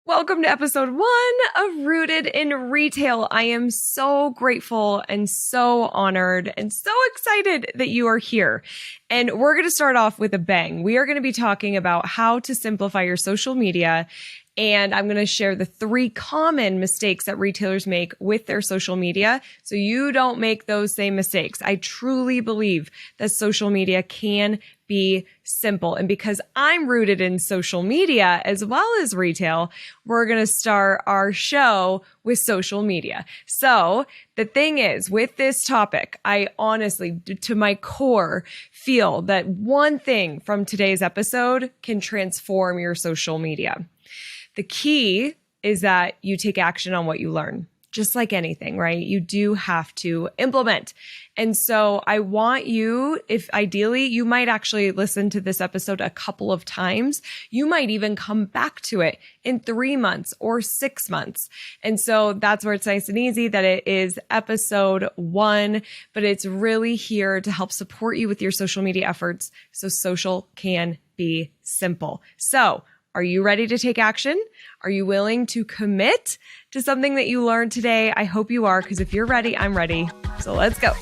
Welcome to episode 1 of Rooted in Retail. I am so grateful and so honored and so excited that you are here. And we're going to start off with a bang. We are going to be talking about how to simplify your social media. And I'm going to share the 3 common mistakes that retailers make with their social media so you don't make those same mistakes. I truly believe that social media can be simple. And because I'm rooted in social media as well as retail, we're going to start our show with social media. So the thing is, with this topic, I honestly, to my core, feel that one thing from today's episode can transform your social media. The key is that you take action on what you learn. Just like anything, right? You do have to implement. And so I want you, if ideally, you might actually listen to this episode a couple of times. You might even come back to it in 3 months or 6 months. And so that's where it's nice and easy that it is episode 1, but it's really here to help support you with your social media efforts so social can be simple. So are you ready to take action? Are you willing to commit to something that you learned today? I hope you are, because if you're ready, I'm ready. So let's go.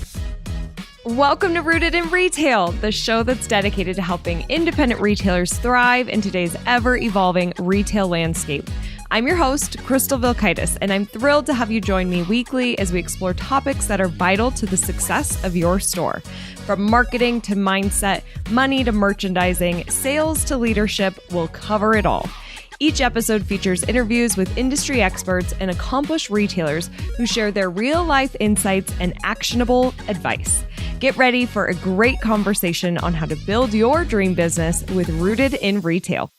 Welcome to Rooted in Retail, the show that's dedicated to helping independent retailers thrive in today's ever-evolving retail landscape. I'm your host, Crystal Vilkaitis, and I'm thrilled to have you join me weekly as we explore topics that are vital to the success of your store. From marketing to mindset, money to merchandising, sales to leadership, we'll cover it all. Each episode features interviews with industry experts and accomplished retailers who share their real-life insights and actionable advice. Get ready for a great conversation on how to build your dream business with Rooted in Retail.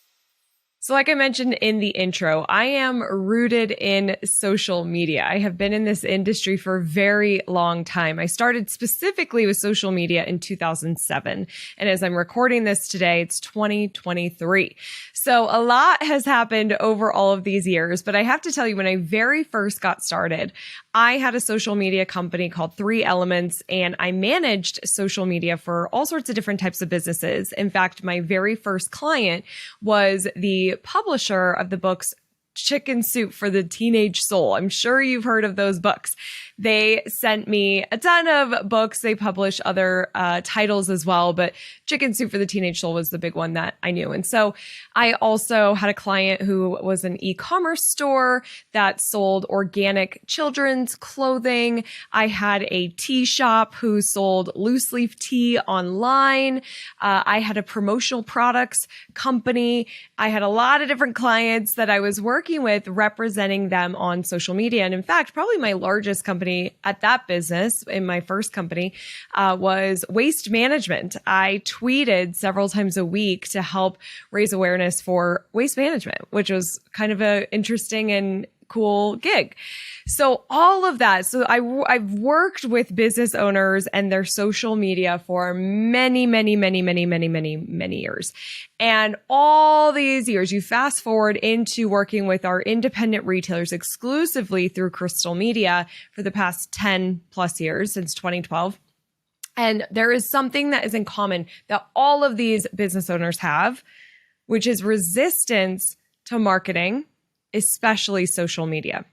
So like I mentioned in the intro, I am rooted in social media. I have been in this industry for a very long time. I started specifically with social media in 2007. And as I'm recording this today, it's 2023. So a lot has happened over all of these years, but I have to tell you, when I very first got started, I had a social media company called 3 Elements, and I managed social media for all sorts of different types of businesses. In fact, my very first client was the publisher of the books Chicken Soup for the Teenage Soul. I'm sure you've heard of those books. They sent me a ton of books. They publish other titles as well, but Chicken Soup for the Teenage Soul was the big one that I knew. And so I also had a client who was an e-commerce store that sold organic children's clothing. I had a tea shop who sold loose leaf tea online. I had a promotional products company. I had a lot of different clients that I was working with, representing them on social media. And in fact, probably my largest company at that business, in my first company, was waste management. I tweeted several times a week to help raise awareness for waste management, which was kind of an interesting and cool gig. So all of that. So I've worked with business owners and their social media for many years. And all these years, you fast forward into working with our independent retailers exclusively through Crystal Media for the past 10 plus years, since 2012. And there is something that is in common that all of these business owners have, which is resistance to marketing, especially social media.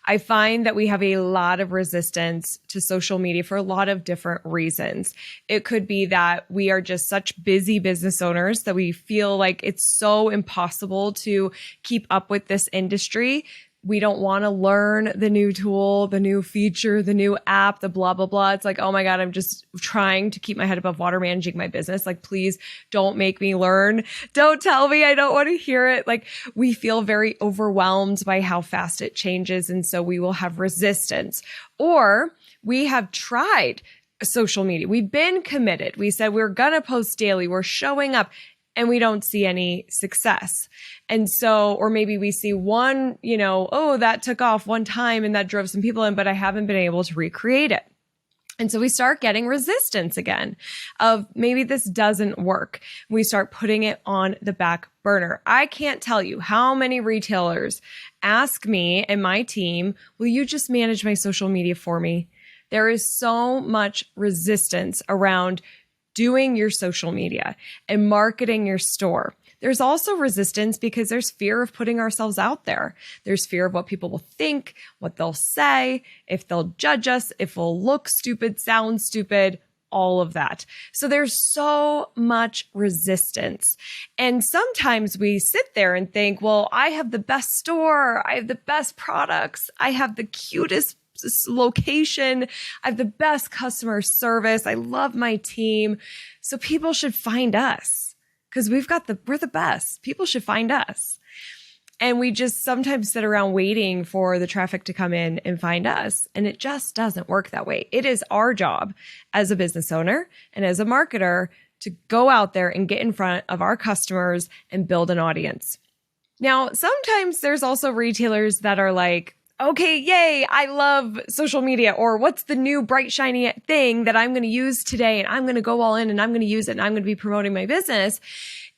I find that we have a lot of resistance to social media for a lot of different reasons. It could be that we are just such busy business owners that we feel like it's so impossible to keep up with this industry. We don't want to learn the new tool, the new feature, the new app, the blah, blah, blah. It's like, oh my God, I'm just trying to keep my head above water managing my business. Like, please don't make me learn. Don't tell me. I don't want to hear it. Like, we feel very overwhelmed by how fast it changes. And so we will have resistance. Or we have tried social media. We've been committed. We said we're going to post daily. We're showing up. And we don't see any success. And so, or maybe we see one, oh, that took off one time and that drove some people in, but I haven't been able to recreate it. And so we start getting resistance again of maybe this doesn't work. We start putting it on the back burner. I can't tell you how many retailers ask me and my team, will you just manage my social media for me? There is so much resistance around doing your social media and marketing your store. There's also resistance because there's fear of putting ourselves out there. There's fear of what people will think, what they'll say, if they'll judge us, if we'll look stupid, sound stupid, all of that. So there's so much resistance. And sometimes we sit there and think, well, I have the best store. I have the best products. I have the cutest location. I have the best customer service. I love my team. So people should find us because we're the best. People should find us. And we just sometimes sit around waiting for the traffic to come in and find us. And it just doesn't work that way. It is our job as a business owner and as a marketer to go out there and get in front of our customers and build an audience. Now, sometimes there's also retailers that are like, okay, yay, I love social media, or what's the new bright, shiny thing that I'm going to use today, and I'm going to go all in and I'm going to use it and I'm going to be promoting my business.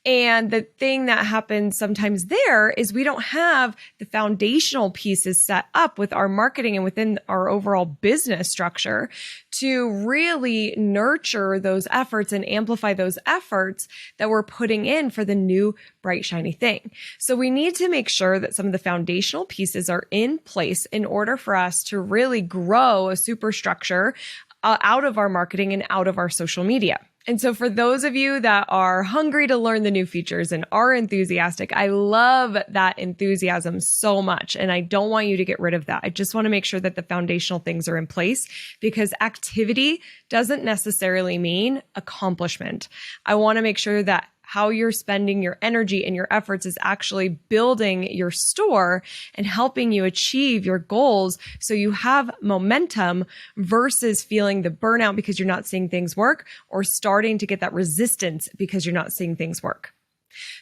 And the thing that happens sometimes there is we don't have the foundational pieces set up with our marketing and within our overall business structure to really nurture those efforts and amplify those efforts that we're putting in for the new bright, shiny thing. So we need to make sure that some of the foundational pieces are in place in order for us to really grow a superstructure out of our marketing and out of our social media. And so for those of you that are hungry to learn the new features and are enthusiastic, I love that enthusiasm so much. And I don't want you to get rid of that. I just want to make sure that the foundational things are in place because activity doesn't necessarily mean accomplishment. I want to make sure that how you're spending your energy and your efforts is actually building your store and helping you achieve your goals so you have momentum versus feeling the burnout because you're not seeing things work or starting to get that resistance because you're not seeing things work.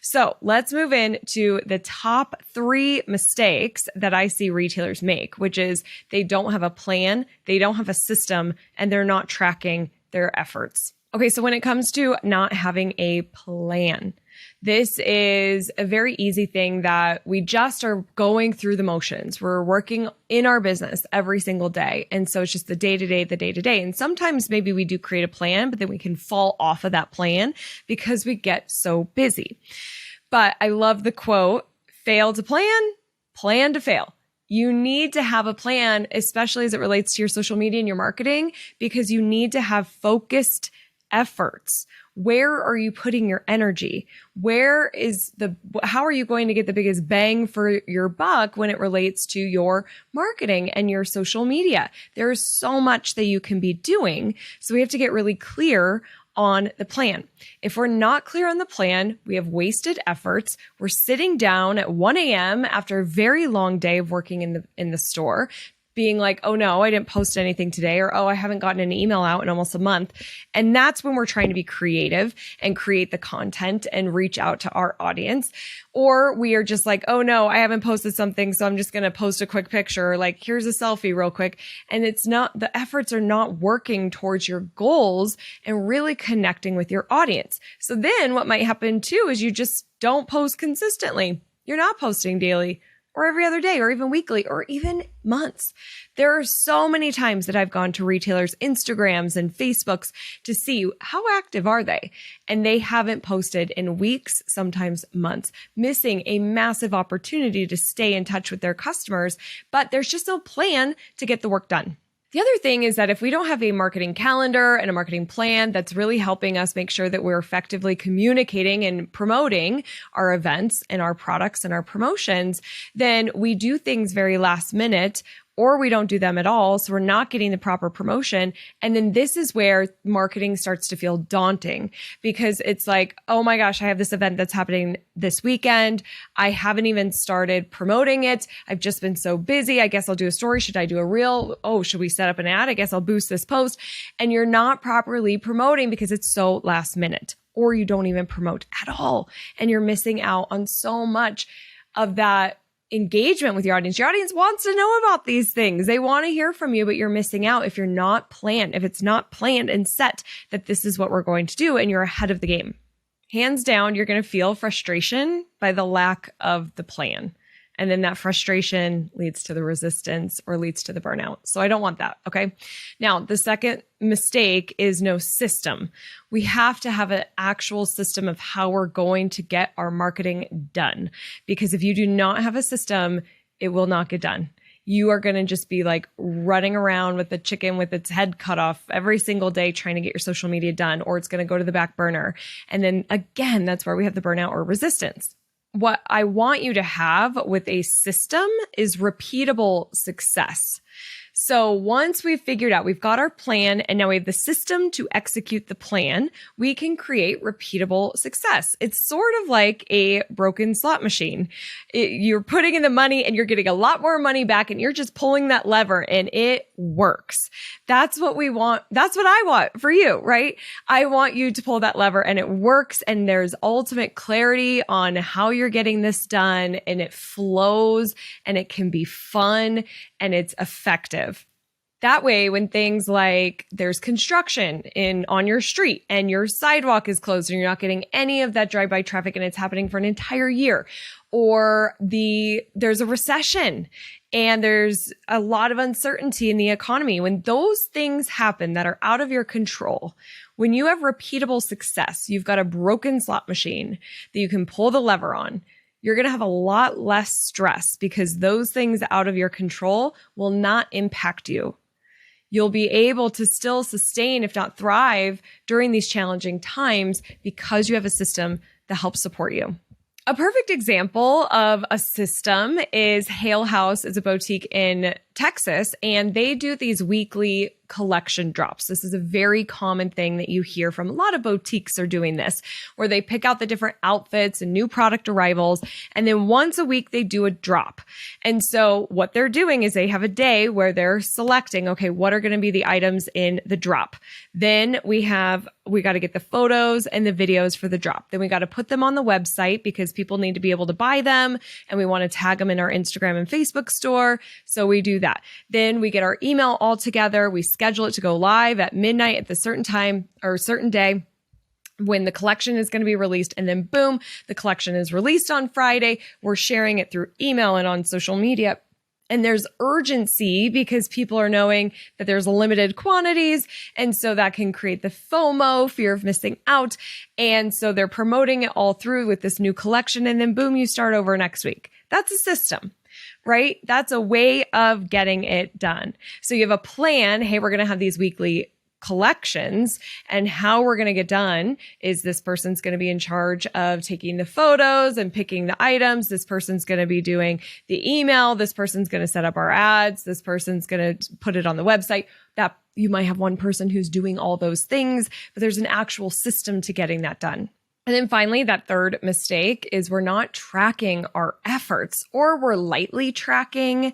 So let's move into the top 3 mistakes that I see retailers make, which is they don't have a plan, they don't have a system, and they're not tracking their efforts. Okay, so when it comes to not having a plan, this is a very easy thing that we just are going through the motions. We're working in our business every single day. And so it's just the day-to-day. And sometimes maybe we do create a plan, but then we can fall off of that plan because we get so busy. But I love the quote, fail to plan to fail. You need to have a plan, especially as it relates to your social media and your marketing, because you need to have focused efforts. Where are you putting your energy? How are you going to get the biggest bang for your buck when it relates to your marketing and your social media? There's so much that you can be doing. So we have to get really clear on the plan. If we're not clear on the plan, we have wasted efforts. We're sitting down at 1 a.m. after a very long day of working in the store, being like, oh no, I didn't post anything today, or oh, I haven't gotten an email out in almost a month. And that's when we're trying to be creative and create the content and reach out to our audience. Or we are just like, oh no, I haven't posted something, so I'm just going to post a quick picture, like here's a selfie real quick. And the efforts are not working towards your goals and really connecting with your audience. So then what might happen too is you just don't post consistently. You're not posting daily, or every other day, or even weekly, or even months. There are so many times that I've gone to retailers' Instagrams and Facebooks to see how active are they, and they haven't posted in weeks, sometimes months, missing a massive opportunity to stay in touch with their customers, but there's just no plan to get the work done. The other thing is that if we don't have a marketing calendar and a marketing plan that's really helping us make sure that we're effectively communicating and promoting our events and our products and our promotions, then we do things very last minute, or we don't do them at all. So we're not getting the proper promotion. And then this is where marketing starts to feel daunting because it's like, oh my gosh, I have this event that's happening this weekend. I haven't even started promoting it. I've just been so busy. I guess I'll do a story. Should I do a reel? Oh, should we set up an ad? I guess I'll boost this post. And you're not properly promoting because it's so last minute, or you don't even promote at all. And you're missing out on so much of that engagement with your audience. Your audience wants to know about these things. They want to hear from you, but you're missing out if you're not planned, if it's not planned and set that this is what we're going to do and you're ahead of the game. Hands down, you're going to feel frustration by the lack of the plan. And then that frustration leads to the resistance or leads to the burnout. So I don't want that. Okay. Now, the second mistake is no system. We have to have an actual system of how we're going to get our marketing done. Because if you do not have a system, it will not get done. You are going to just be like running around with the chicken with its head cut off every single day trying to get your social media done, or it's going to go to the back burner. And then again, that's where we have the burnout or resistance. What I want you to have with a system is repeatable success. So once we've figured out, we've got our plan and now we have the system to execute the plan, we can create repeatable success. It's sort of like a broken slot machine. You're putting in the money and you're getting a lot more money back and you're just pulling that lever and it works. That's what we want. That's what I want for you, right? I want you to pull that lever and it works and there's ultimate clarity on how you're getting this done and it flows and it can be fun and it's effective. That way, when things like there's construction on your street and your sidewalk is closed and you're not getting any of that drive-by traffic and it's happening for an entire year, or there's a recession and there's a lot of uncertainty in the economy, when those things happen that are out of your control, when you have repeatable success, you've got a broken slot machine that you can pull the lever on, you're going to have a lot less stress because those things out of your control will not impact you. You'll be able to still sustain, if not thrive, during these challenging times because you have a system that helps support you. A perfect example of a system is Hale House. It's a boutique in Texas, and they do these weekly collection drops. This is a very common thing that you hear from a lot of boutiques are doing this, where they pick out the different outfits and new product arrivals, and then once a week they do a drop. And so what they're doing is they have a day where they're selecting, okay, what are going to be the items in the drop? Then we got to get the photos and the videos for the drop. Then we got to put them on the website because people need to be able to buy them, and we want to tag them in our Instagram and Facebook store. So we do that. Then we get our email all together. We schedule it to go live at midnight at the certain time or certain day when the collection is going to be released. And then boom, the collection is released on Friday. We're sharing it through email and on social media. And there's urgency because people are knowing that there's limited quantities. And so that can create the FOMO, fear of missing out. And so they're promoting it all through with this new collection. And then boom, you start over next week. That's a system, right? That's a way of getting it done. So you have a plan. Hey, we're going to have these weekly collections, and how we're going to get done is this person's going to be in charge of taking the photos and picking the items. This person's going to be doing the email. This person's going to set up our ads. This person's going to put it on the website. That you might have one person who's doing all those things, but there's an actual system to getting that done. And then finally, that third mistake is we're not tracking our efforts, or we're lightly tracking,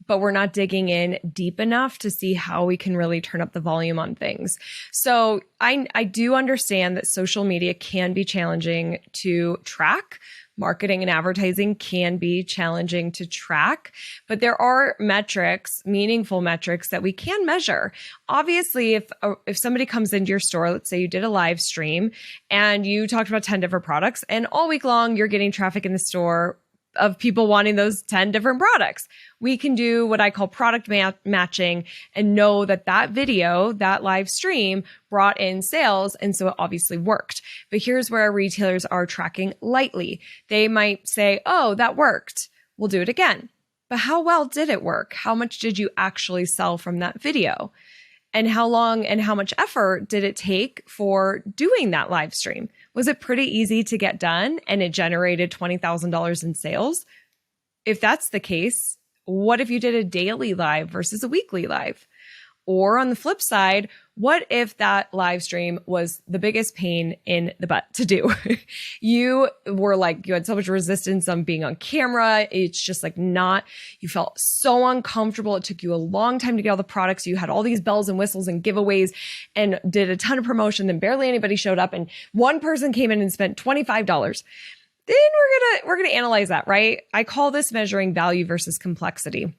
but we're not digging in deep enough to see how we can really turn up the volume on things. So I do understand that social media can be challenging to track. Marketing and advertising can be challenging to track, but there are metrics, meaningful metrics that we can measure. Obviously, if somebody comes into your store, let's say you did a live stream and you talked about 10 different products, and all week long you're getting traffic in the store of people wanting those 10 different products. We can do what I call product matching and know that that video, that live stream brought in sales. And so it obviously worked. But here's where our retailers are tracking lightly. They might say, oh, that worked. We'll do it again. But how well did it work? How much did you actually sell from that video? And how long and how much effort did it take for doing that live stream? Was it pretty easy to get done and it generated $20,000 in sales? If that's the case, what if you did a daily live versus a weekly live? Or on the flip side, what if that live stream was the biggest pain in the butt to do? You had so much resistance on being on camera. It's just you felt so uncomfortable. It took you a long time to get all the products. You had all these bells and whistles and giveaways and did a ton of promotion. Then barely anybody showed up and one person came in and spent $25. Then we're going to analyze that, right? I call this measuring value versus complexity.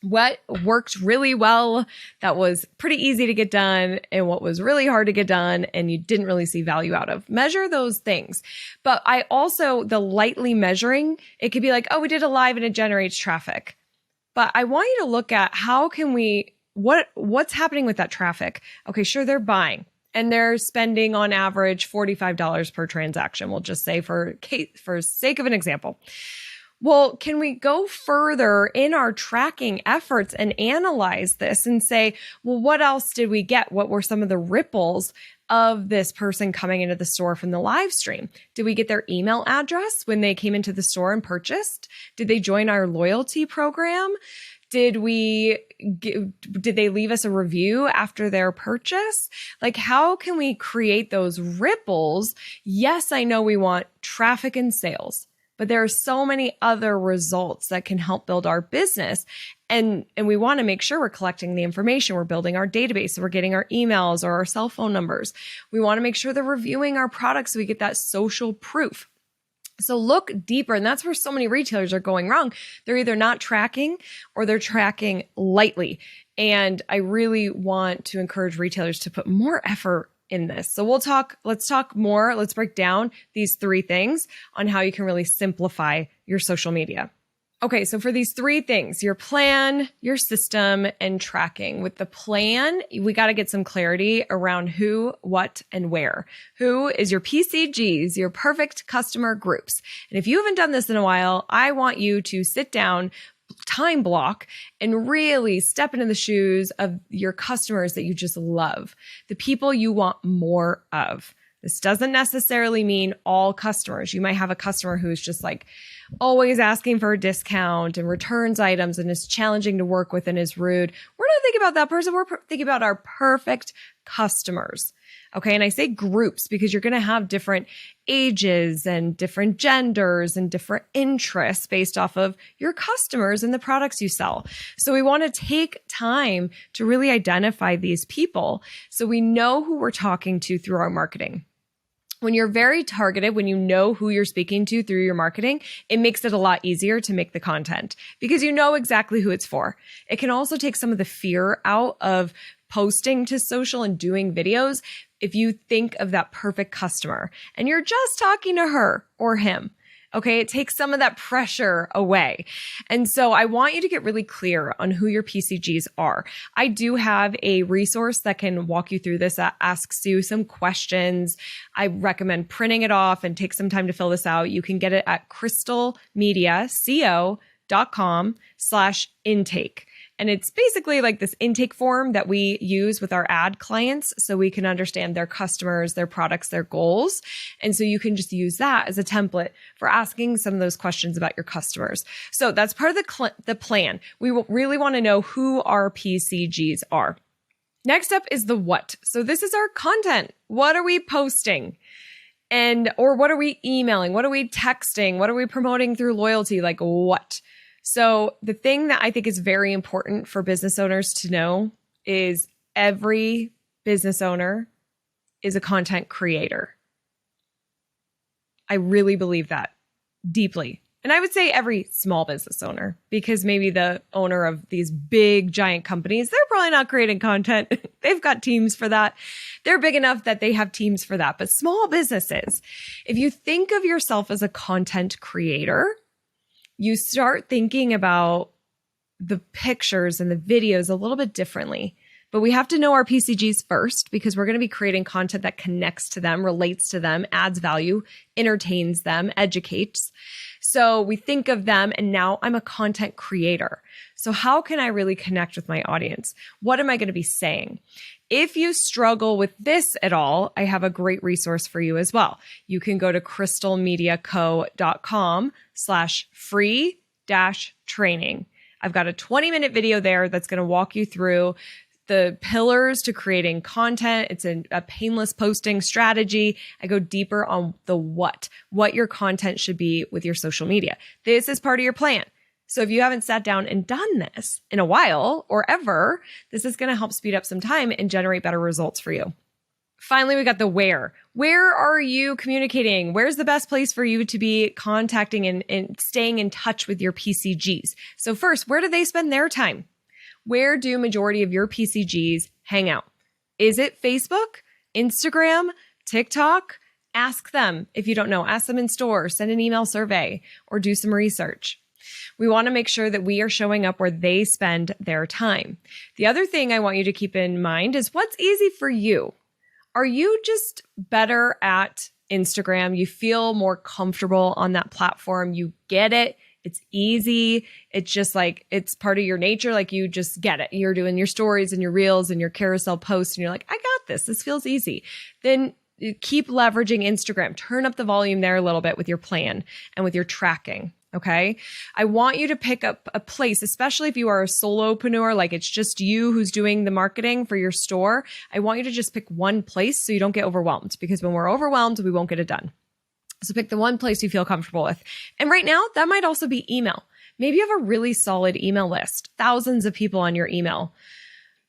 what worked really well that was pretty easy to get done and what was really hard to get done and you didn't really see value out of. Measure those things. But I also, the lightly measuring, it could be like, oh, we did a live and it generates traffic. But I want you to look at how can we, what's happening with that traffic? Okay, sure, they're buying and they're spending on average $45 per transaction. We'll just say for sake of an example. Well, can we go further in our tracking efforts and analyze this and say, well, what else did we get? What were some of the ripples of this person coming into the store from the live stream? Did we get their email address when they came into the store and purchased? Did they join our loyalty program? Did they leave us a review after their purchase? Like, how can we create those ripples? Yes, I know we want traffic and sales, but there are so many other results that can help build our business. And we want to make sure we're collecting the information. We're building our database. So we're getting our emails or our cell phone numbers. We want to make sure they're reviewing our products so we get that social proof. So look deeper. And that's where so many retailers are going wrong. They're either not tracking or they're tracking lightly. And I really want to encourage retailers to put more effort in this. So let's talk more. Let's break down these 3 things on how you can really simplify your social media. Okay, so for these 3 things, your plan, your system, and tracking. With the plan, we got to get some clarity around who, what, and where. Who is your PCGs, your perfect customer groups. And if you haven't done this in a while, I want you to sit down, time block, and really step into the shoes of your customers that you just love, the people you want more of. This doesn't necessarily mean all customers. You might have a customer who's just like always asking for a discount and returns items and is challenging to work with and is rude. We're not thinking about that person. We're thinking about our perfect customers. Okay. And I say groups because you're going to have different ages and different genders and different interests based off of your customers and the products you sell. So we want to take time to really identify these people so we know who we're talking to through our marketing. When you're very targeted, when you know who you're speaking to through your marketing, it makes it a lot easier to make the content because you know exactly who it's for. It can also take some of the fear out of posting to social and doing videos if you think of that perfect customer and you're just talking to her or him. Okay, it takes some of that pressure away. And so I want you to get really clear on who your PCGs are. I do have a resource that can walk you through this, that asks you some questions. I recommend printing it off and take some time to fill this out. You can get it at crystalmediaco.com/intake. And it's basically like this intake form that we use with our ad clients so we can understand their customers, their products, their goals. And so you can just use that as a template for asking some of those questions about your customers. So that's part of the plan. We will really want to know who our PCGs are. Next up is the what. So this is our content. What are we posting? Or what are we emailing? What are we texting? What are we promoting through loyalty? Like what? So the thing that I think is very important for business owners to know is every business owner is a content creator. I really believe that deeply. And I would say every small business owner, because maybe the owner of these big giant companies, they're probably not creating content. They've got teams for that. They're big enough that they have teams for that. But small businesses, if you think of yourself as a content creator, you start thinking about the pictures and the videos a little bit differently. But we have to know our PCGs first because we're going to be creating content that connects to them, relates to them, adds value, entertains them, educates. So we think of them and now I'm a content creator. So how can I really connect with my audience? What am I going to be saying? If you struggle with this at all, I have a great resource for you as well. You can go to crystalmediaco.com/free-training. I've got a 20-minute video there that's going to walk you through the pillars to creating content. It's a painless posting strategy. I go deeper on the what your content should be with your social media. This is part of your plan. So if you haven't sat down and done this in a while or ever, this is going to help speed up some time and generate better results for you. Finally, we got the where. Where are you communicating? Where's the best place for you to be contacting and staying in touch with your PCGs? So first, where do they spend their time? Where do majority of your PCGs hang out? Is it Facebook, Instagram, TikTok? Ask them. If you don't know, ask them in store, send an email survey, or do some research. We want to make sure that we are showing up where they spend their time. The other thing I want you to keep in mind is what's easy for you. Are you just better at Instagram? You feel more comfortable on that platform. You get it. It's easy. It's just like, it's part of your nature. Like you just get it. You're doing your stories and your reels and your carousel posts and you're like, I got this. This feels easy. Then you keep leveraging Instagram. Turn up the volume there a little bit with your plan and with your tracking. Okay. I want you to pick up a place, especially if you are a solopreneur, like it's just you who's doing the marketing for your store. I want you to just pick one place so you don't get overwhelmed, because when we're overwhelmed, we won't get it done. So pick the one place you feel comfortable with. And right now, that might also be email. Maybe you have a really solid email list, thousands of people on your email,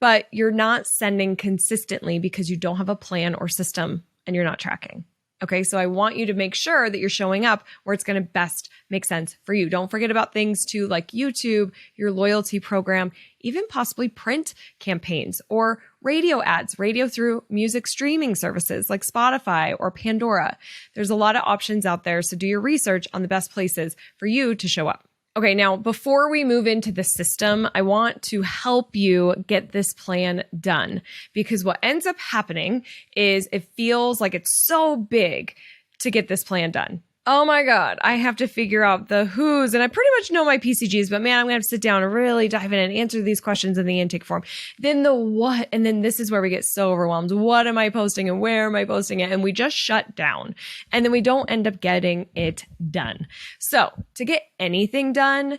but you're not sending consistently because you don't have a plan or system and you're not tracking. Okay, so I want you to make sure that you're showing up where it's going to best make sense for you. Don't forget about things too, like YouTube, your loyalty program, even possibly print campaigns or radio ads, radio through music streaming services like Spotify or Pandora. There's a lot of options out there, so do your research on the best places for you to show up. Okay, now before we move into the system, I want to help you get this plan done, because what ends up happening is it feels like it's so big to get this plan done. Oh my God, I have to figure out the who's, and I pretty much know my PCGs, but man, I'm gonna have to sit down and really dive in and answer these questions in the intake form. Then the what, and then this is where we get so overwhelmed. What am I posting and where am I posting it? And we just shut down, and then we don't end up getting it done. So to get anything done,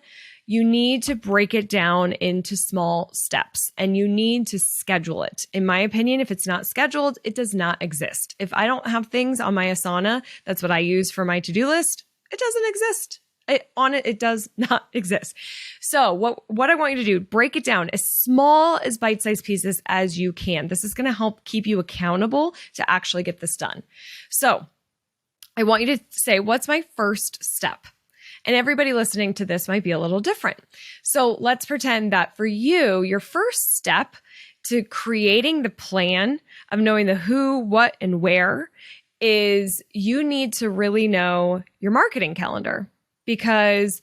you need to break it down into small steps and you need to schedule it. In my opinion, if it's not scheduled, it does not exist. If I don't have things on my Asana, that's what I use for my to-do list, it doesn't exist. It does not exist. So what I want you to do, break it down as small as bite-sized pieces as you can. This is going to help keep you accountable to actually get this done. So I want you to say, what's my first step? And everybody listening to this might be a little different. So let's pretend that for you, your first step to creating the plan of knowing the who, what, and where is you need to really know your marketing calendar. Because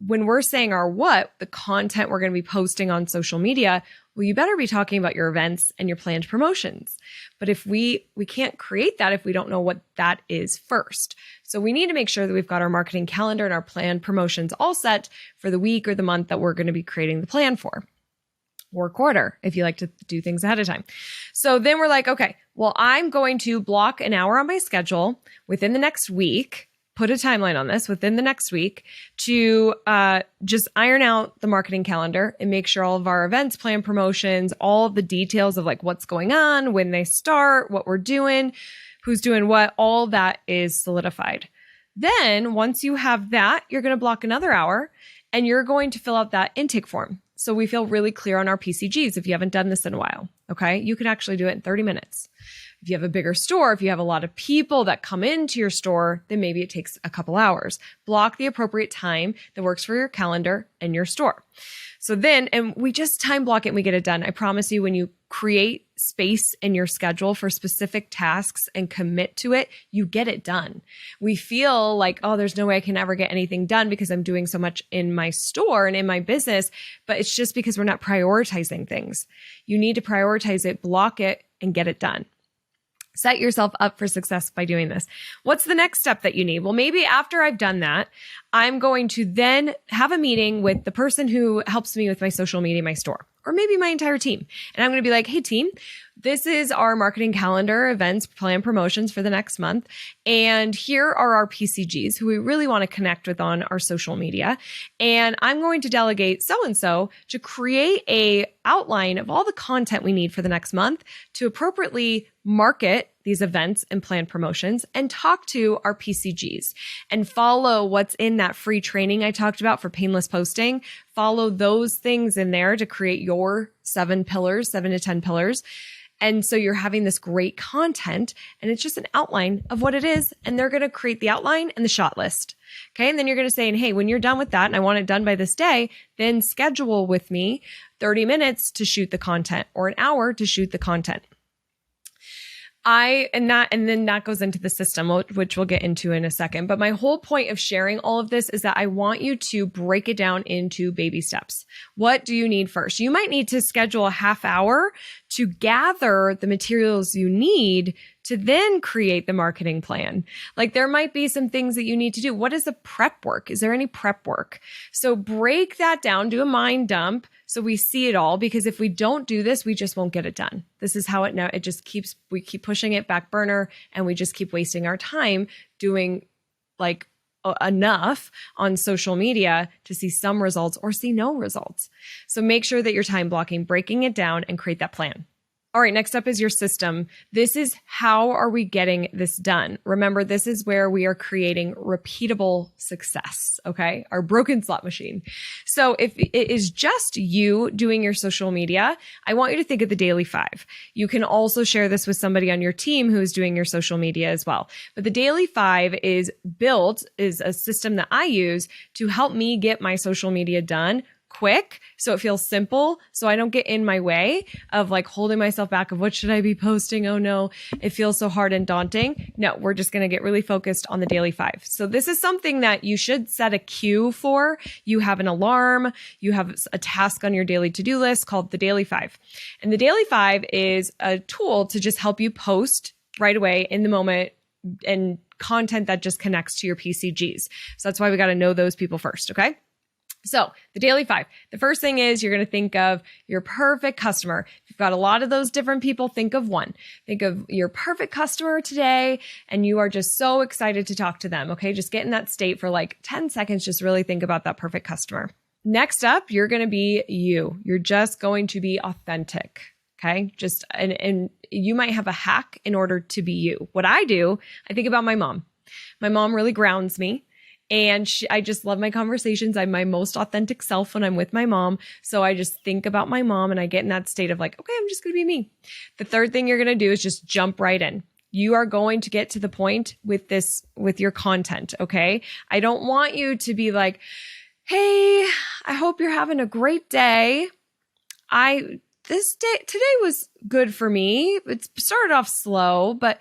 when we're saying our what, the content we're going to be posting on social media, well, you better be talking about your events and your planned promotions. But if we can't create that if we don't know what that is first. So we need to make sure that we've got our marketing calendar and our planned promotions all set for the week or the month that we're going to be creating the plan for, or quarter, if you like to do things ahead of time. So then we're like, okay, well, I'm going to block an hour on my schedule within the next week, put a timeline on this within the next week to just iron out the marketing calendar and make sure all of our events, plan promotions, all of the details of like what's going on, when they start, what we're doing, who's doing what, all that is solidified. Then once you have that, you're going to block another hour and you're going to fill out that intake form. So we feel really clear on our PCGs if you haven't done this in a while. Okay. You can actually do it in 30 minutes. If you have a bigger store, if you have a lot of people that come into your store, then maybe it takes a couple hours. Block the appropriate time that works for your calendar and your store. So then, and we just time block it and we get it done. I promise you, when you create space in your schedule for specific tasks and commit to it, you get it done. We feel like, oh, there's no way I can ever get anything done because I'm doing so much in my store and in my business, but it's just because we're not prioritizing things. You need to prioritize it, block it, and get it done. Set yourself up for success by doing this. What's the next step that you need? Well, maybe after I've done that, I'm going to then have a meeting with the person who helps me with my social media, my store, or maybe my entire team. And I'm going to be like, hey team, this is our marketing calendar, events, plan promotions for the next month. And here are our PCGs who we really want to connect with on our social media. And I'm going to delegate so-and-so to create a outline of all the content we need for the next month to appropriately market these events and plan promotions and talk to our PCGs and follow what's in that free training I talked about for painless posting. Follow those things in there to create your 7 to 10 pillars. And so you're having this great content and it's just an outline of what it is. And they're going to create the outline and the shot list. Okay. And then you're going to say, hey, when you're done with that and I want it done by this day, then schedule with me 30 minutes to shoot the content or an hour to shoot the content. And then that goes into the system, which we'll get into in a second. But my whole point of sharing all of this is that I want you to break it down into baby steps. What do you need first? You might need to schedule a half hour to gather the materials you need to then create the marketing plan. Like there might be some things that you need to do. What is the prep work? Is there any prep work? So break that down, do a mind dump so we see it all, because if we don't do this, we just won't get it done. This is how we keep pushing it back burner and we just keep wasting our time doing like enough on social media to see some results or see no results. So make sure that you're time blocking, breaking it down, and create that plan. All right, next up is your system. This is how are we getting this done? Remember, this is where we are creating repeatable success, okay? Our broken slot machine. So if it is just you doing your social media, I want you to think of the Daily 5. You can also share this with somebody on your team who is doing your social media as well. But the Daily 5 is a system that I use to help me get my social media done quick, so it feels simple, so I don't get in my way of like holding myself back of what should I be posting? Oh no, it feels so hard and daunting. No, we're just going to get really focused on the Daily 5. So this is something that you should set a cue for. You have an alarm, you have a task on your daily to-do list called the Daily 5. And the Daily 5 is a tool to just help you post right away in the moment and content that just connects to your PCGs. So that's why we got to know those people first, okay? So the Daily 5, the first thing is you're going to think of your perfect customer. If you've got a lot of those different people, think of one. Think of your perfect customer today, and you are just so excited to talk to them. Okay, just get in that state for like 10 seconds. Just really think about that perfect customer. Next up, you're going to be you. You're just going to be authentic. Okay, and you might have a hack in order to be you. What I do, I think about my mom. My mom really grounds me. And I just love my conversations. I'm my most authentic self when I'm with my mom. So I just think about my mom and I get in that state of like, okay, I'm just going to be me. The third thing you're going to do is just jump right in. You are going to get to the point with your content. Okay. I don't want you to be like, hey, I hope you're having a great day. Today was good for me. It started off slow, but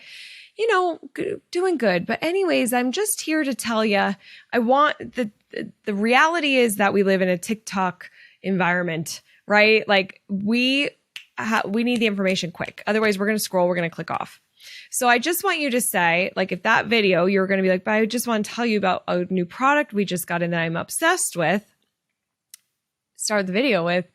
doing good. But anyways, I'm just here to tell you, the reality is that we live in a TikTok environment, right? Like we need the information quick. Otherwise, we're going to scroll, we're going to click off. So I just want you to say, like, if that video, you're going to be like, but I just want to tell you about a new product we just got in that I'm obsessed with. Start the video with,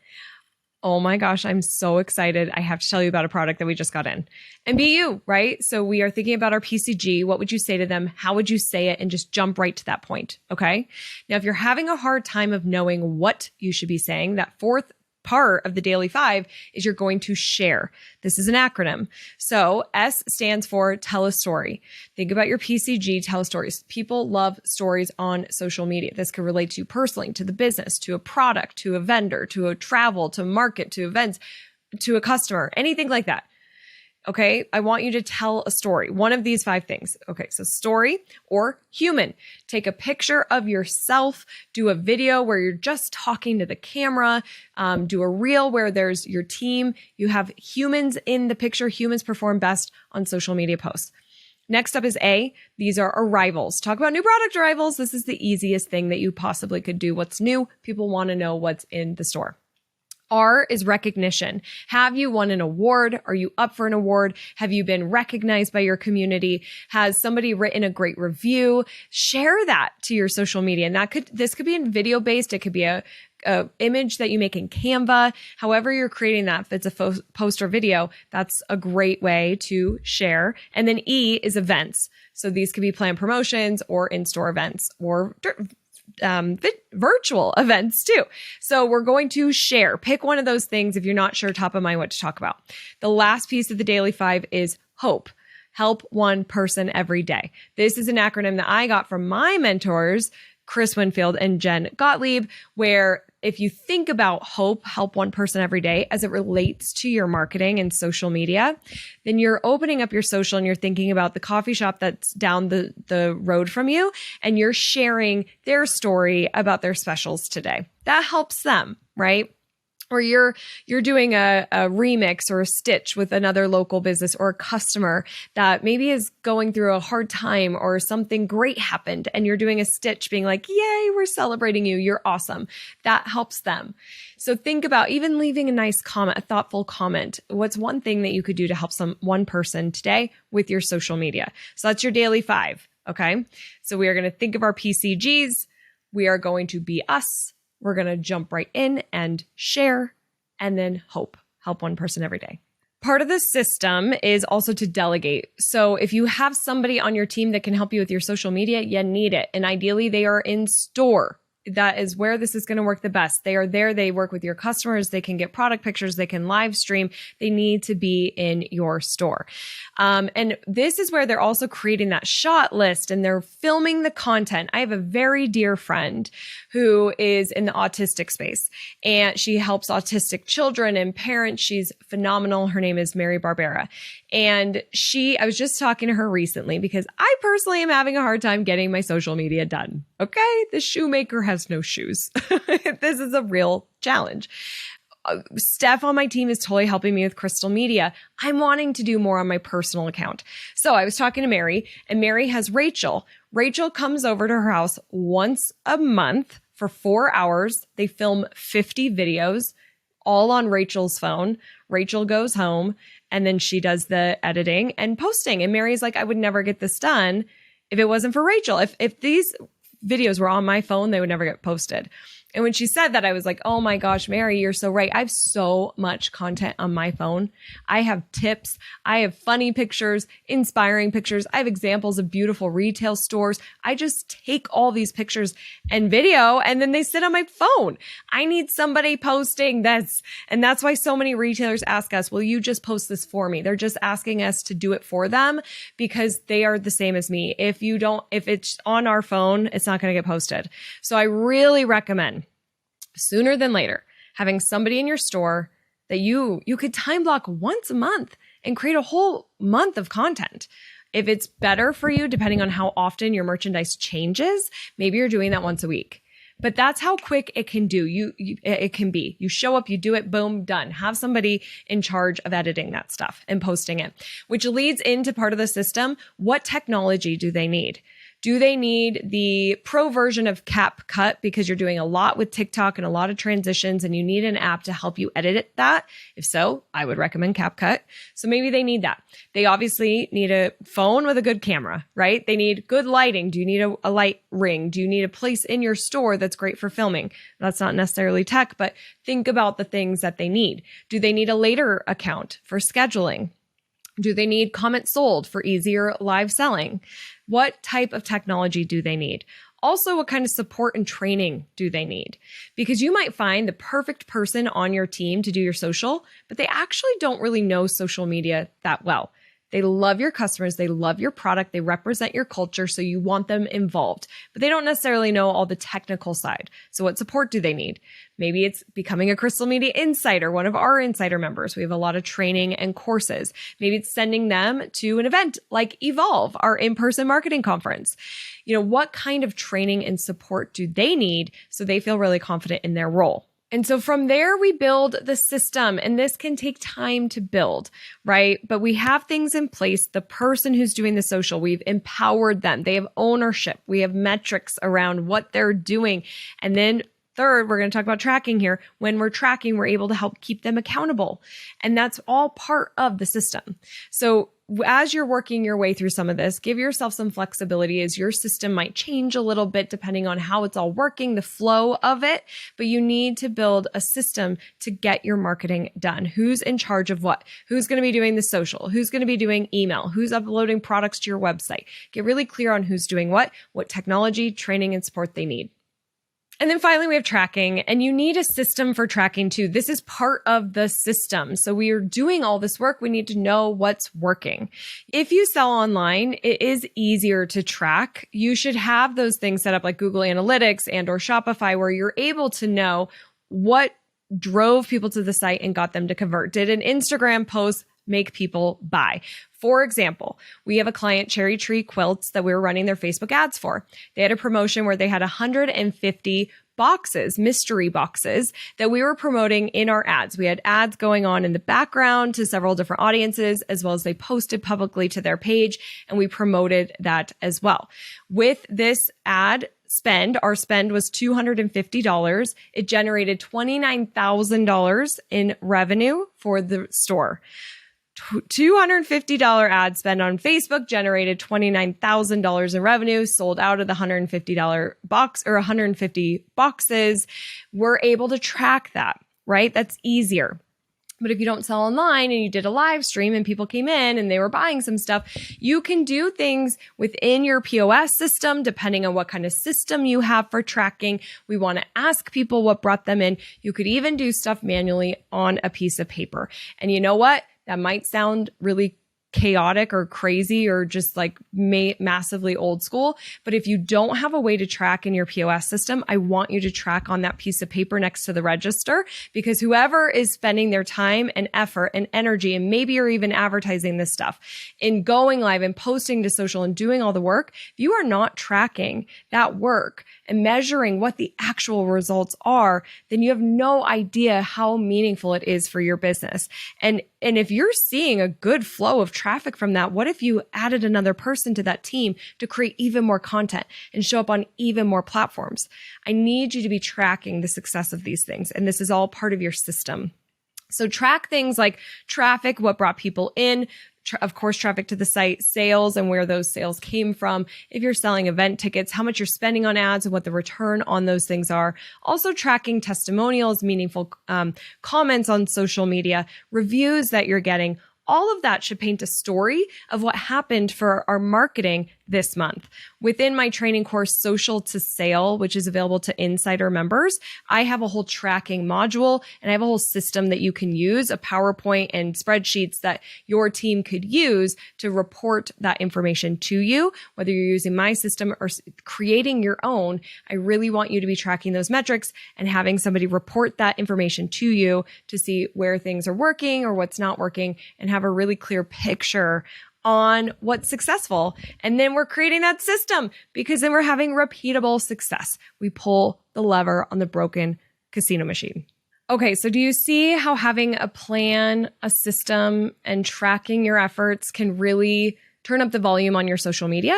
oh my gosh, I'm so excited. I have to tell you about a product that we just got in. And be you, right? So we are thinking about our PCG. What would you say to them? How would you say it? And just jump right to that point, okay? Now, if you're having a hard time of knowing what you should be saying, that fourth part of the Daily 5 is you're going to share. This is an acronym. So S stands for tell a story. Think about your PCG, tell stories. People love stories on social media. This could relate to you personally, to the business, to a product, to a vendor, to a travel, to market, to events, to a customer, anything like that. Okay, I want you to tell a story. One of these 5 things. Okay, so story or human. Take a picture of yourself. Do a video where you're just talking to the camera. Do a reel where there's your team. You have humans in the picture. Humans perform best on social media posts. Next up is A. These are arrivals. Talk about new product arrivals. This is the easiest thing that you possibly could do. What's new? People want to know what's in the store. R is recognition. Have you won an award? Are you up for an award? Have you been recognized by your community? Has somebody written a great review? Share that to your social media. And this could be in video based. It could be a image that you make in Canva. However you're creating that, if it's a post or video, that's a great way to share. And then E is events. So these could be planned promotions or in-store events or virtual events too. So we're going to share. Pick one of those things if you're not sure top of mind what to talk about. The last piece of the Daily 5 is hope. Help one person every day. This is an acronym that I got from my mentors, Chris Winfield and Jen Gottlieb, where if you think about hope, help one person every day as it relates to your marketing and social media, then you're opening up your social and you're thinking about the coffee shop that's down the road from you, and you're sharing their story about their specials today. That helps them, right? Or you're doing a remix or a stitch with another local business or a customer that maybe is going through a hard time or something great happened, and you're doing a stitch being like, yay, we're celebrating you. You're awesome. That helps them. So think about even leaving a nice comment, a thoughtful comment. What's one thing that you could do to help one person today with your social media? So that's your daily 5. Okay. So we are going to think of our PCGs. We are going to be us. We're going to jump right in and share, and then help one person every day. Part of the system is also to delegate. So if you have somebody on your team that can help you with your social media, you need it. And ideally they are in store. That is where this is going to work the best. They are there. They work with your customers. They can get product pictures. They can live stream. They need to be in your store. And this is where they're also creating that shot list and they're filming the content. I have a very dear friend who is in the autistic space, and she helps autistic children and parents. She's phenomenal. Her name is Mary Barbera. And I was just talking to her recently because I personally am having a hard time getting my social media done. Okay. The shoemaker has no shoes. This is a real challenge. Steph on my team is totally helping me with Crystal Media. I'm wanting to do more on my personal account. So I was talking to Mary, and Mary has Rachel. Rachel comes over to her house once a month for 4 hours. They film 50 videos, all on Rachel's phone. Rachel goes home, and then she does the editing and posting. And Mary's like, I would never get this done if it wasn't for Rachel. If these videos were on my phone, they would never get posted. And when she said that, I was like, oh my gosh, Mary, you're so right. I have so much content on my phone. I have tips. I have funny pictures, inspiring pictures. I have examples of beautiful retail stores. I just take all these pictures and video, and then they sit on my phone. I need somebody posting this. And that's why so many retailers ask us, will you just post this for me? They're just asking us to do it for them because they are the same as me. If it's on our phone, it's not going to get posted. So I really recommend, sooner than later, having somebody in your store that you could time block once a month and create a whole month of content. If it's better for you, depending on how often your merchandise changes, maybe you're doing that once a week. But that's how quick it can do. It can be. You show up, you do it, boom, done. Have somebody in charge of editing that stuff and posting it, which leads into part of the system. What technology do they need? Do they need the pro version of CapCut because you're doing a lot with TikTok and a lot of transitions and you need an app to help you edit that? If so, I would recommend CapCut. So maybe they need that. They obviously need a phone with a good camera, right? They need good lighting. Do you need a light ring? Do you need a place in your store that's great for filming? That's not necessarily tech, but think about the things that they need. Do they need a later account for scheduling? Do they need comment sold for easier live selling? What type of technology do they need? Also, what kind of support and training do they need? Because you might find the perfect person on your team to do your social, but they actually don't really know social media that well. They love your customers. They love your product. They represent your culture. So you want them involved, but they don't necessarily know all the technical side. So what support do they need? Maybe it's becoming a Crystal Media Insider, one of our insider members. We have a lot of training and courses. Maybe it's sending them to an event like Evolve, our in-person marketing conference. What kind of training and support do they need so they feel really confident in their role? And so from there, we build the system, and this can take time to build, right? But we have things in place. The person who's doing the social, we've empowered them. They have ownership. We have metrics around what they're doing. And then third, we're going to talk about tracking here. When we're tracking, we're able to help keep them accountable. And that's all part of the system. So as you're working your way through some of this, give yourself some flexibility as your system might change a little bit depending on how it's all working, the flow of it. But you need to build a system to get your marketing done. Who's in charge of what? Who's going to be doing the social? Who's going to be doing email? Who's uploading products to your website? Get really clear on who's doing what technology, training, and support they need. And then finally, we have tracking, and you need a system for tracking too. This is part of the system. So we are doing all this work. We need to know what's working. If you sell online, it is easier to track. You should have those things set up like Google Analytics and or Shopify where you're able to know what drove people to the site and got them to convert? Did an Instagram post make people buy? For example, we have a client, Cherry Tree Quilts, that we were running their Facebook ads for. They had a promotion where they had 150 boxes, mystery boxes, that we were promoting in our ads. We had ads going on in the background to several different audiences, as well as they posted publicly to their page, and we promoted that as well. With this ad spend, our spend was $250. It generated $29,000 in revenue for the store. $250 ad spend on Facebook generated $29,000 in revenue, sold out of the $150 box or 150 boxes. We're able to track that, right? That's easier. But if you don't sell online and you did a live stream and people came in and they were buying some stuff, you can do things within your POS system, depending on what kind of system you have for tracking. We want to ask people what brought them in. You could even do stuff manually on a piece of paper. And you know what? That might sound really chaotic or crazy or just like massively old school. But if you don't have a way to track in your POS system, I want you to track on that piece of paper next to the register, because whoever is spending their time and effort and energy, and maybe you're even advertising this stuff in going live and posting to social and doing all the work, if you are not tracking that work and measuring what the actual results are, then you have no idea how meaningful it is for your business. And if you're seeing a good flow of traffic from that, what if you added another person to that team to create even more content and show up on even more platforms? I need you to be tracking the success of these things. And this is all part of your system. So track things like traffic, what brought people in, of course, traffic to the site, sales, and where those sales came from. If you're selling event tickets, how much you're spending on ads and what the return on those things are. Also tracking testimonials, meaningful comments on social media, reviews that you're getting. All of that should paint a story of what happened for our marketing this month. Within my training course, Social to Sale, which is available to insider members, I have a whole tracking module and I have a whole system that you can use, a PowerPoint and spreadsheets that your team could use to report that information to you. Whether you're using my system or creating your own, I really want you to be tracking those metrics and having somebody report that information to you to see where things are working or what's not working, and have a really clear picture on what's successful. And then we're creating that system, because then we're having repeatable success. We pull the lever on the broken casino machine. Okay, so do you see how having a plan, a system, and tracking your efforts can really turn up the volume on your social media?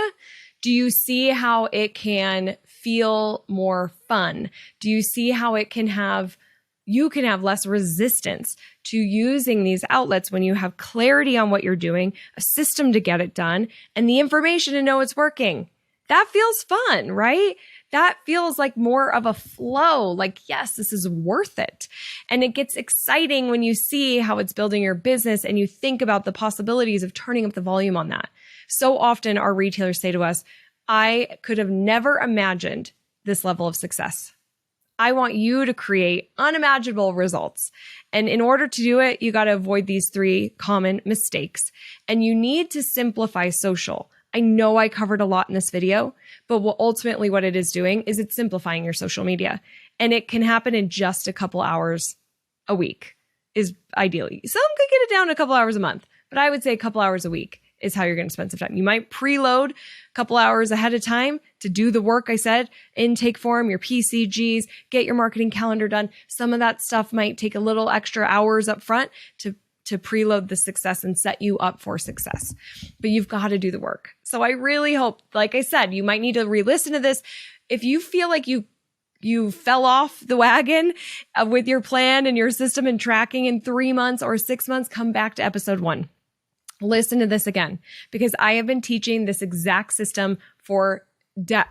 Do you see how it can feel more fun? Do you see how you can have less resistance to using these outlets when you have clarity on what you're doing, a system to get it done, and the information to know it's working? That feels fun, right? That feels like more of a flow, like, yes, this is worth it. And it gets exciting when you see how it's building your business and you think about the possibilities of turning up the volume on that. So often our retailers say to us, I could have never imagined this level of success. I want you to create unimaginable results. And in order to do it, you got to avoid these 3 common mistakes. And you need to simplify social. I know I covered a lot in this video, but ultimately what it is doing is it's simplifying your social media. And it can happen in just a couple hours a week is ideally. Some could get it down a couple hours a month, but I would say a couple hours a week is how you're going to spend some time. You might preload a couple hours ahead of time to do the work I said, intake form, your PCGs, get your marketing calendar done. Some of that stuff might take a little extra hours up front to preload the success and set you up for success. But you've got to do the work. So I really hope, like I said, you might need to re-listen to this. If you feel like you fell off the wagon with your plan and your system and tracking in 3 months or 6 months, come back to episode 1. Listen to this again, because I have been teaching this exact system for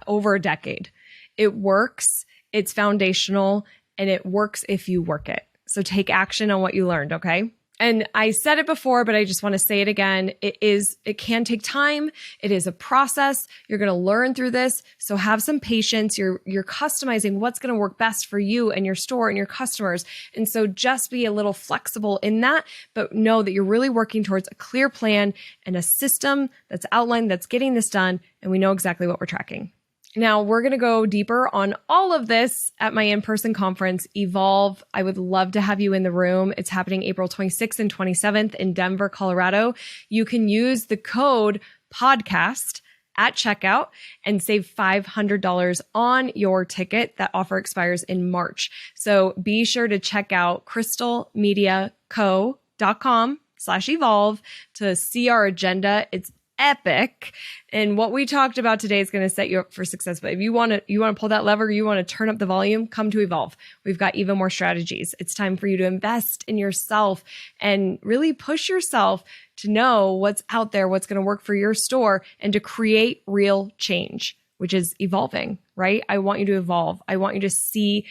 over a decade. It works, it's foundational, and it works if you work it. So take action on what you learned, okay? And I said it before, but I just want to say it again. It can take time. It is a process. You're going to learn through this. So have some patience. You're customizing what's going to work best for you and your store and your customers. And so just be a little flexible in that, but know that you're really working towards a clear plan and a system that's outlined, that's getting this done. And we know exactly what we're tracking. Now, we're going to go deeper on all of this at my in-person conference, Evolve. I would love to have you in the room. It's happening April 26th and 27th in Denver, Colorado. You can use the code podcast at checkout and save $500 on your ticket. That offer expires in March. So be sure to check out crystalmediaco.com/evolve to see our agenda. It's epic. And what we talked about today is going to set you up for success. But if you want to pull that lever, you want to turn up the volume, come to Evolve. We've got even more strategies. It's time for you to invest in yourself and really push yourself to know what's out there, what's going to work for your store, and to create real change, which is evolving, right? I want you to evolve. I want you to see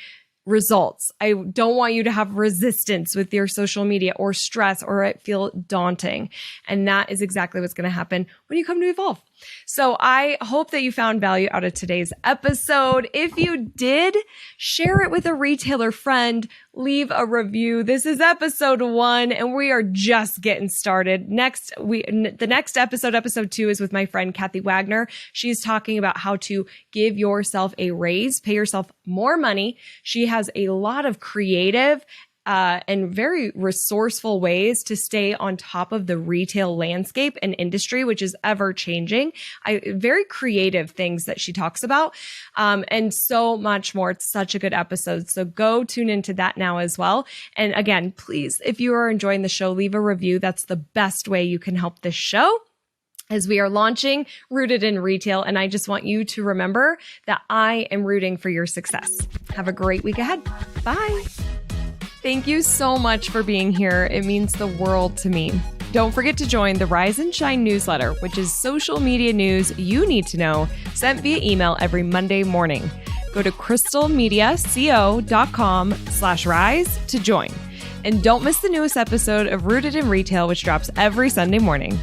results. I don't want you to have resistance with your social media or stress or it feel daunting. And that is exactly what's going to happen when you come to Evolve. So I hope that you found value out of today's episode. If you did, share it with a retailer friend, leave a review. This is episode 1 and we are just getting started. The next episode 2 is with my friend Kathy Wagner. She's talking about how to give yourself a raise, pay yourself more money. She has a lot of creative and very resourceful ways to stay on top of the retail landscape and industry, which is ever changing. Very creative things that she talks about, and so much more. It's such a good episode. So go tune into that now as well. And again, please, if you are enjoying the show, leave a review. That's the best way you can help this show, as we are launching Rooted in Retail. And I just want you to remember that I am rooting for your success. Have a great week ahead. Bye. Thank you so much for being here. It means the world to me. Don't forget to join the Rise and Shine newsletter, which is social media news you need to know, sent via email every Monday morning. Go to crystalmediaco.com/rise to join. And don't miss the newest episode of Rooted in Retail, which drops every Sunday morning.